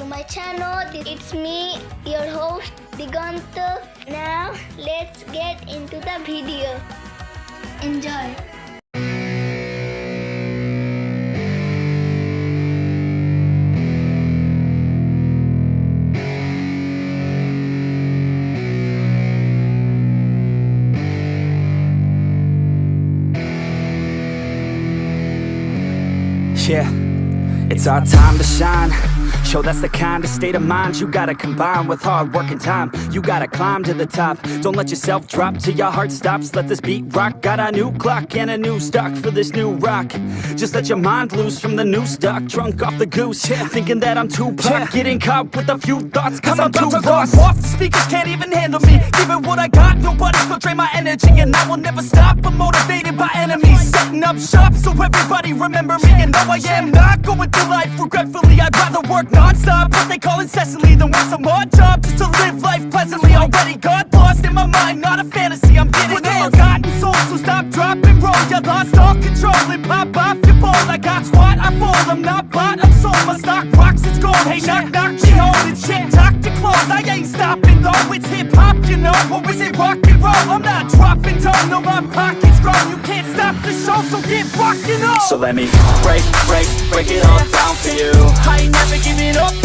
to my channel. It's me, your host Diganta. Now let's get into the video. Enjoy. Yeah, it's our time to shine. Show that's the kind of state of mind you gotta combine with hard work and time. You gotta climb to the top. Don't let yourself drop till your heart stops. Let this beat rock. Got a new clock and a new stock for this new rock. Just let your mind loose from the new stock. Drunk off the goose, yeah. Thinking that I'm too pop. Getting caught with a few thoughts cause I'm too lost. Off, the speakers can't even handle me. Giving what I got, nobody's gonna drain my energy. And I will never stop, I'm motivated by enemies. Setting up shop so everybody remember me. And no, I am not going through life regretfully. I'd rather work non-stop, what they call incessantly, than want some more job just to live life pleasantly. Already got lost in my mind, not a fantasy, I'm getting with all forgotten souls. So stop, drop, and roll. You lost all control and pop off your ball. I got squat, I fall, I'm not bought, I'm sold. My stock rocks, it's gold. Hey, knock, knock, she holding shit, talk to close. I ain't stopping though, it's hip-hop, you know. Or is it rock and roll? I'm not dropping down, no, my pocket's grown. You can't stop the show, so get rockin' on. So let me break it all down for you. I ain't never giving up.